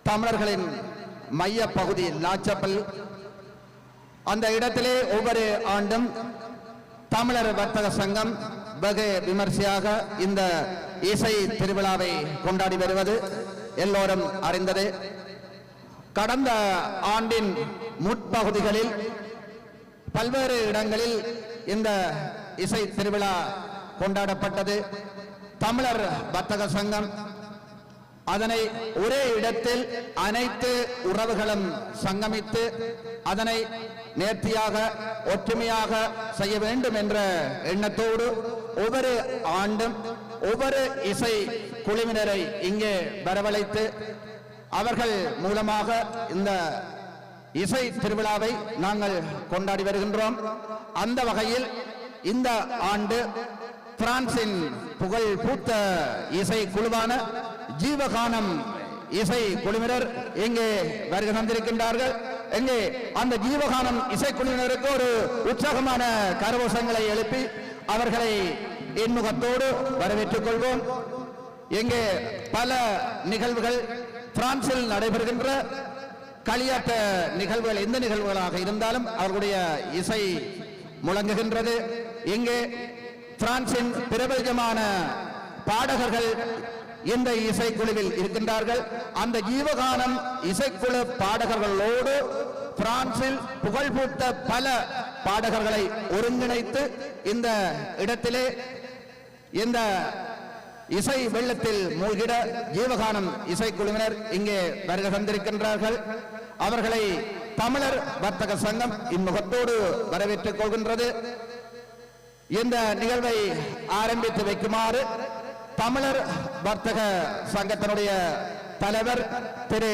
தமிழர்களின் மைய பகுதி லாச்சப்பல். அந்த இடத்திலே ஒவ்வொரு ஆண்டும் தமிழர் வர்த்தக சங்கம் வெகு விமர்சையாக இந்த இசை திருவிழாவை கொண்டாடி வருவது எல்லோரும் அறிந்தது. கடந்த ஆண்டின் முற்பகுதிகளில் பல்வேறு இடங்களில் இந்த இசை திருவிழா கொண்டாடப்பட்டது. தமிழர் வர்த்தக சங்கம் அதனை ஒரே இடத்தில் அனைத்து உறவுகளும் சங்கமித்து அதனை நேர்த்தியாக ஒற்றுமையாக செய்ய வேண்டும் என்ற எண்ணத்தோடு ஒவ்வொரு ஆண்டும் ஒவ்வொரு இசை குழுவினரை இங்கே வரவழைத்து அவர்கள் மூலமாக இந்த இசை திருவிழாவை நாங்கள் கொண்டாடி வருகின்றோம். அந்த வகையில் இந்த ஆண்டு பிரான்சின் புகழ் பூத்த இசை குழுவான ஜீவகானம் இசை குழுவினர் இங்கே வருகை தந்திருக்கின்றார்கள். எங்கே அந்த ஜீவகானம் இசைக்குழுவினருக்கு ஒரு உற்சாகமான கரகோஷங்களை எழுப்பி அவர்களை இன்முகத்தோடு வரவேற்றுக் கொள்வோம். எங்கே பல நிகழ்வுகள் பிரான்சில் நடைபெறுகின்ற களியாட்ட நிகழ்வுகள் எந்த நிகழ்வுகளாக இருந்தாலும் அவர்களுடைய இசை முழங்குகின்றது. இங்கே பிரான்சின் பிரபலமான பாடகர்கள் இந்த இசைக்குழுவில் இருக்கின்றார்கள். அந்த ஜீவகானம் இசைக்குழு பாடகர்களோடு பிரான்சில் புகழ்பூத்த பல பாடகர்களை ஒருங்கிணைத்து இந்த இடத்திலே இந்த இசை வெள்ளத்தில் மூழ்கிட ஜீவகானம் இசைக்குழுவினர் இங்கே வருகை தந்திருக்கின்றார்கள். அவர்களை தமிழர் வர்த்தக சங்கம் இன்முகத்தோடு வரவேற்றுக் கொள்கின்றது. இந்த நிகழ்வை ஆரம்பித்து வைக்குமாறு தமிழர் வர்த்தக சங்கத்தினுடைய தலைவர் திரு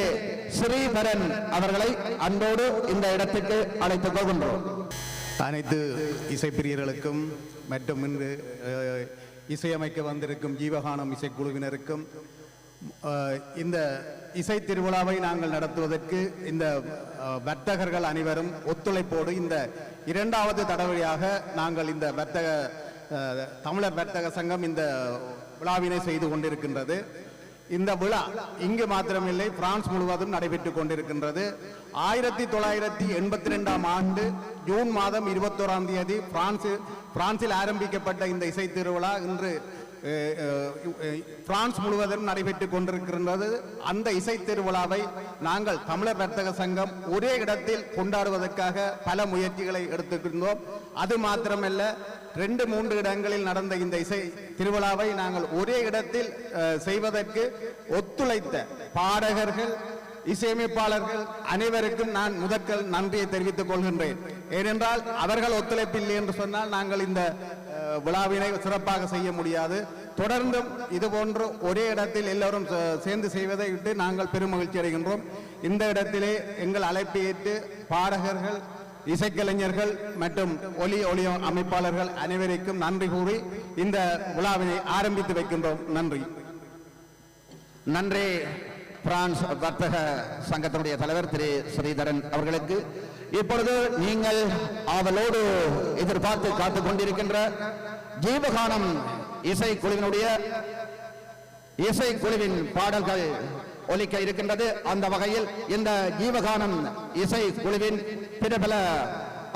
ஸ்ரீதரன் அவர்களை அன்போடு இந்த இடத்துக்கு அழைத்துக் கொள்கின்றோம். அனைத்து இசைப்பிரியர்களுக்கும் மற்றும் இன்று இசையமைக்க வந்திருக்கும் ஜீவகானம் இசைக்குழுவினருக்கும் இந்த இசை திருவிழாவை நாங்கள் நடத்துவதற்கு இந்த வர்த்தகர்கள் அனைவரும் ஒத்துழைப்போடு இந்த இரண்டாவது தடவையாக நாங்கள் இந்த தமிழர் வர்த்தக சங்கம் இந்த விழாவினை செய்து கொண்டிருக்கின்றது. இந்த விழா இங்கு மாத்திரமில்லை, பிரான்ஸ் முழுவதும் நடைபெற்றுக் கொண்டிருக்கின்றது. 1982 ஆண்டு ஜூன் மாதம் 21ஆம் தேதி பிரான்சில் ஆரம்பிக்கப்பட்ட இந்த இசை திருவிழா இன்று பிரான்ஸ் முழுவதும் நடைபெற்றுக் கொண்டிருக்கின்றது. அந்த இசை திருவிழாவை நாங்கள் தமிழர் வர்த்தக சங்கம் ஒரே இடத்தில் கொண்டாடுவதற்காக பல முயற்சிகளை எடுத்துக்கின்றோம். அது மாத்திரமல்ல, 2-3 இடங்களில் நடந்த இந்த இசை திருவிழாவை நாங்கள் ஒரே இடத்தில் செய்வதற்கு ஒத்துழைத்த பாடகர்கள், இசையமைப்பாளர்கள் அனைவருக்கும் நான் முதற்கல் நன்றியை தெரிவித்துக் கொள்கின்றேன். ஏனென்றால் அவர்கள் ஒத்துழைப்பில்லை என்று சொன்னால் நாங்கள் இந்த விழாவினை சிறப்பாக செய்ய முடியாது. தொடர்ந்தும் இது போன்று ஒரே இடத்தில் எல்லோரும் சேர்ந்து செய்வதை விட்டு நாங்கள் பெருமகிழ்ச்சி அடைகின்றோம். இந்த இடத்திலே எங்கள் அழைப்பை ஏற்று பாடகர்கள், இசைக்கலைஞர்கள் மற்றும் ஒளி அமைப்பாளர்கள் அனைவருக்கும் நன்றி கூறி இந்த விழாவினை ஆரம்பித்து வைக்கின்றோம். நன்றி. நன்றி. பிரான்ஸ் வர்த்தக சங்கத்தினுடைய தலைவர் திரு ஸ்ரீதரன் அவர்களுக்கு இப்பொழுது நீங்கள் ஆவலோடு எதிர்பார்த்து காத்துக் கொண்டிருக்கின்ற ஜீவகானம் இசைக்குழுவினுடைய இசைக்குழுவின் பாடல்கள் ஒலிக்க இருக்கின்றது. அந்த வகையில் இந்த ஜீவகானம் இசை குழுவின் பிரபல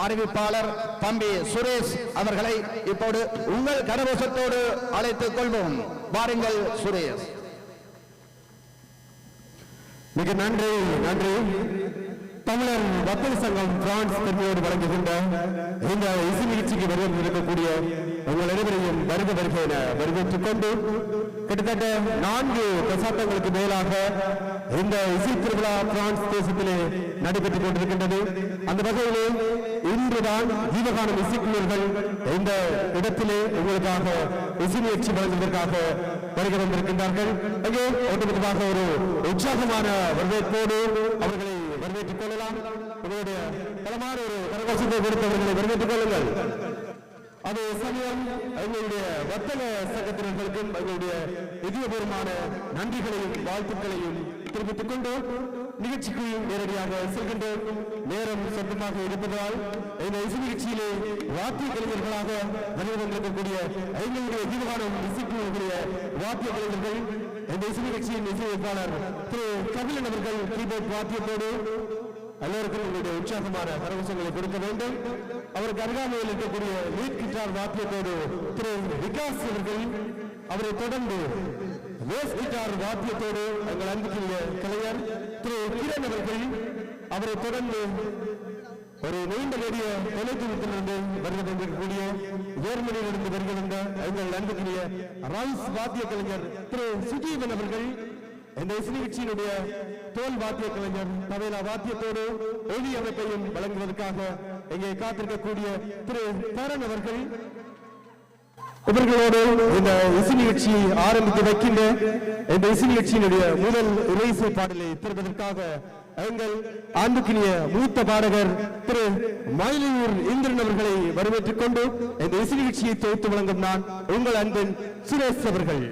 அறிவிப்பாளர் தம்பி சுரேஷ் அவர்களை இப்போது உங்கள் கரகோஷத்தோடு அழைத்துக் கொள்வோம். வாருங்கள் சுரேஷ். மிக நன்றி. தமிழர் வர்த்தக சங்கம் பிரான்ஸ் பெருமையோடு வழங்குகின்ற இந்த இசை நிகழ்ச்சிக்கு வருகை இருக்கக்கூடிய உங்கள் அனைவரையும் வருக என வரவேற்றுக் கொண்டு கிட்டத்தட்ட 4 தசாப்தங்களுக்கு மேலாக இந்த இசை திருவிழா பிரான்ஸ் தேசத்திலே நடைபெற்றுக் கொண்டிருக்கின்றது. அந்த வகையிலே இன்றுதான் ஜீவகானம் இசைக்குழுவர்கள் இந்த இடத்திலே உங்களுக்காக இசை நிகழ்ச்சி வழங்குவதற்காக வருகை வந்திருக்கின்றார்கள். அங்கே ஒட்டுமொத்தமாக ஒரு உற்சாகமான வரவேற்போடு அவர்களை வரவேற்றுக் கொள்ளலாம். உங்களுடைய பலமான ஒரு கரகோஷத்தை கொடுத்தவர்களை வரவேற்றுக் கொள்ளுங்கள். அதே சமயம் எங்களுடைய வர்த்தக சங்கத்தினர்களுக்கும் எங்களுடைய இதயபூர்வமான நன்றிகளையும் வாழ்த்துக்களையும் தெரிவித்துக் கொண்டு நிகழ்ச்சிக்கு நேரடியாக செல்கின்ற நேரம் சொந்தமாக இருப்பதால் இந்த இசை நிகழ்ச்சியிலே வாத்திய கலைஞர்களாக வந்திருக்கக்கூடிய எங்களுடைய ஜீவகானம் இசைக்குழுவுடைய வாத்திய கலைஞர்கள் இந்த இசை நிகழ்ச்சியின் இசையமைப்பாளர் திரு கபிலன் அவர்கள் கீபோர்ட் வாத்தியத்தோடு எல்லோருக்கும் உங்களுடைய உற்சாகமான கரகோஷங்களை கொடுக்க வேண்டும். அவருக்கு அருகாமையில் இருக்கக்கூடிய லீட் கிட்டார் வாத்தியத்தோடு திரு விகாஸ் அவர்கள், அவரை தொடர்ந்து பேஸ் கிட்டார் வாத்தியத்தோடு எங்கள் அன்புக்குரிய கலைஞர் திரு கிரண் அவர்கள், அவரை தொடர்ந்து ஒரு நீண்ட நெடிய தொலைதூரத்திலிருந்து வருவதற்கக்கூடிய ஜெர்மனியிலிருந்து வருகின்ற எங்கள் அன்புக்குரிய ராய்ஸ் வாத்திய கலைஞர் திரு சுஜீவன் அவர்கள், இந்த இசை நிகழ்ச்சியினுடைய தோல் வாத்திய கலைஞர் தவேலா வாத்தியத்தோடு ஒலி அமைப்பையும் வழங்குவதற்காக இங்கே காத்திருக்கக்கூடிய திரு தரன் அவர்கள், இவர்களோடு இந்த இசை நிகழ்ச்சியை ஆரம்பித்து வைக்கின்ற இந்த இசை நிகழ்ச்சியினுடைய முதல் இசை பாடலை பெறுவதற்காக எங்கள் அன்புக்குரிய மூத்த பாடகர் திரு மயிலூர் இந்திரன் அவர்களை வரவேற்றுக் கொண்டு இந்த இசை நிகழ்ச்சியை தொகுத்து வழங்கும் நான் உங்கள் அன்பின் சுரேஷ் அவர்கள்.